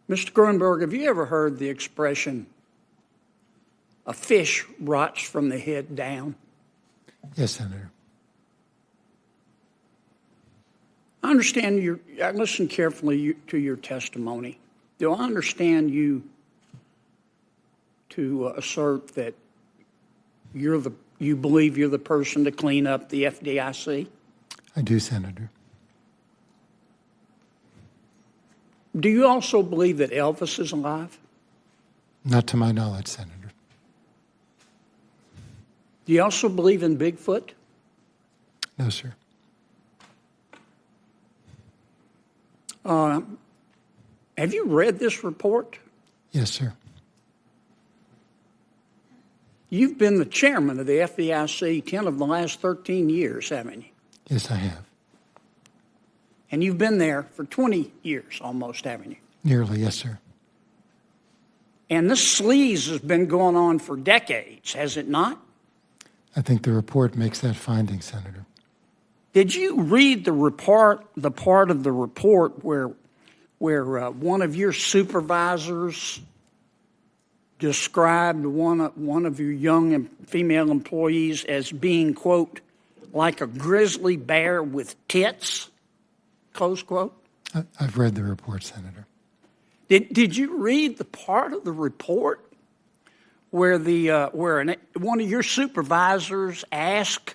Mr. Grunberg, have you ever heard the expression, a fish rots from the head down? Yes, Senator. I understand I listened carefully to your testimony. Do I understand you to assert that you believe you're the person to clean up the FDIC? I do, Senator. Do you also believe that Elvis is alive? Not to my knowledge, Senator. Do you also believe in Bigfoot? No, sir. Have you read this report? Yes, sir. You've been the chairman of the FDIC 10 of the last 13 years, haven't you? Yes, I have. And you've been there for 20 years almost, haven't you? Nearly, yes, sir. And this sleaze has been going on for decades, has it not? I think the report makes that finding, Senator. Did you read the part of the report where one of your supervisors described one of your young female employees as being, quote, like a grizzly bear with tits, close quote? I've read the report, Senator. Did you read the part of the report where one of your supervisors asked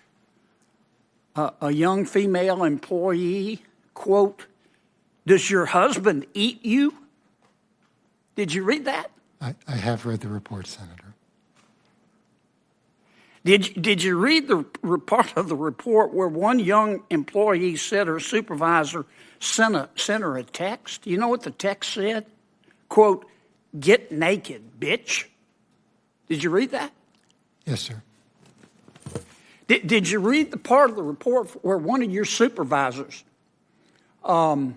a young female employee, quote, does your husband eat you? Did you read that? I have read the report, Senator. Did you read the part of the report where one young employee said her supervisor sent her a text? You know what the text said? Quote, get naked, bitch. Did you read that? Yes, sir. Did you read the part of the report where one of your supervisors turned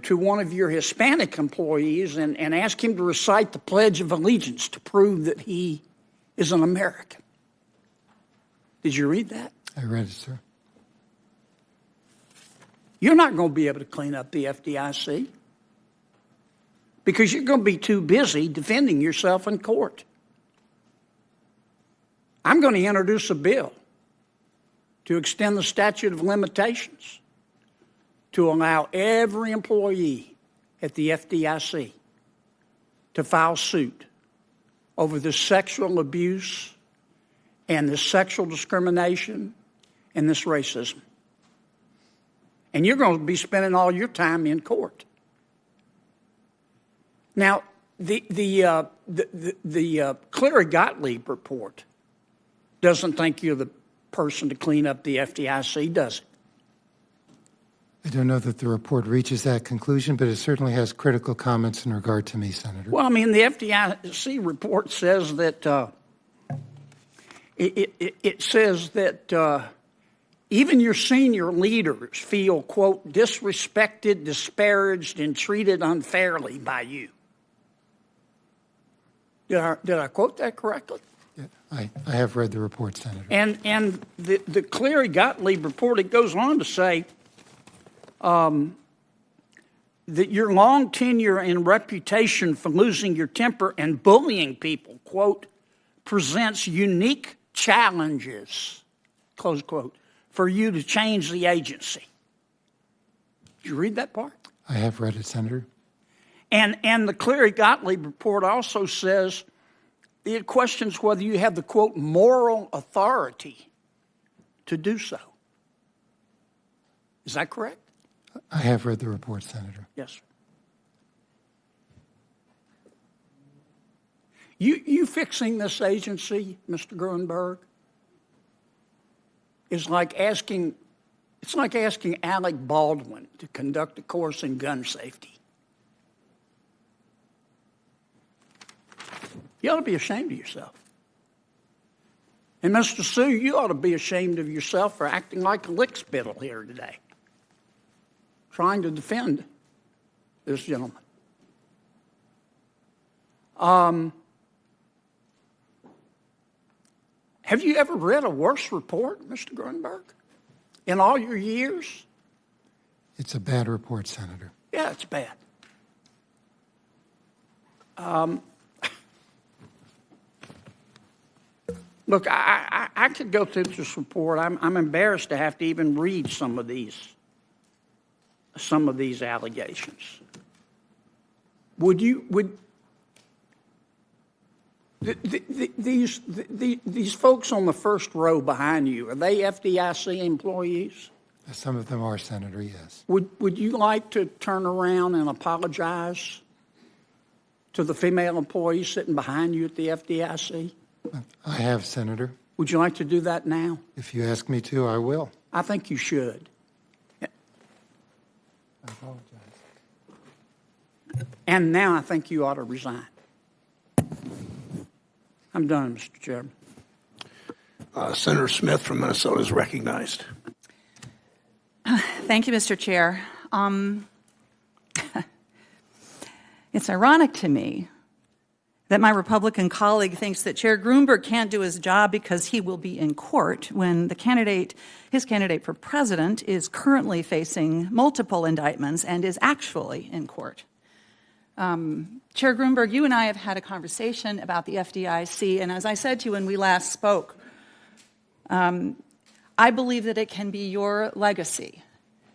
to one of your Hispanic employees and asked him to recite the Pledge of Allegiance to prove that he is an American? Did you read that? I read it, sir. You're not going to be able to clean up the FDIC because you're going to be too busy defending yourself in court. I'm going to introduce a bill to extend the statute of limitations to allow every employee at the FDIC to file suit over this sexual abuse and this sexual discrimination and this racism. And you're going to be spending all your time in court. Now, the Cleary Gottlieb report doesn't think you're the person to clean up the FDIC, does it? I don't know that the report reaches that conclusion, but it certainly has critical comments in regard to me, Senator. Well, I mean, the FDIC report says that it says that even your senior leaders feel, quote, disrespected, disparaged, and treated unfairly by you. Did I quote that correctly? Yeah, I have read the report, Senator. And the Cleary Gottlieb report, it goes on to say that your long tenure and reputation for losing your temper and bullying people, quote, presents unique challenges, close quote, for you to change the agency. Did you read that part? I have read it, Senator. And the Cleary Gottlieb report also says it questions whether you have the, quote, moral authority to do so. Is that correct? I have read the report, Senator. Yes, sir. You fixing this agency, Mr. Grunberg, is like asking Alec Baldwin to conduct a course in gun safety. You ought to be ashamed of yourself. And Mr. Sue, you ought to be ashamed of yourself for acting like a lickspittle here today, trying to defend this gentleman. Have you ever read a worse report, Mr. Grunberg, in all your years? It's a bad report, Senator. Yeah, it's bad. Look, I could go through this report. I'm embarrassed to have to even read some of these allegations. These folks on the first row behind you, are they FDIC employees? Some of them are, Senator, yes. Would you like to turn around and apologize to the female employees sitting behind you at the FDIC? I have, Senator. Would you like to do that now? If you ask me to, I will. I think you should. I apologize. And now I think you ought to resign. I'm done, Mr. Chairman. Senator Smith from Minnesota is recognized. Thank you, Mr. Chair. It's ironic to me that my Republican colleague thinks that Chair Grunberg can't do his job because he will be in court when his candidate for president is currently facing multiple indictments and is actually in court. Chair Grunberg, you and I have had a conversation about the FDIC, and as I said to you when we last spoke, I believe that it can be your legacy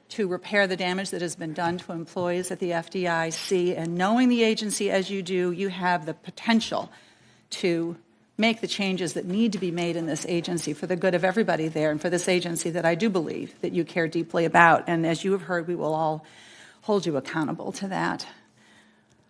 to repair the damage that has been done to employees at the FDIC, and knowing the agency as you do, you have the potential to make the changes that need to be made in this agency for the good of everybody there and for this agency that I do believe that you care deeply about. And as you have heard, we will all hold you accountable to that.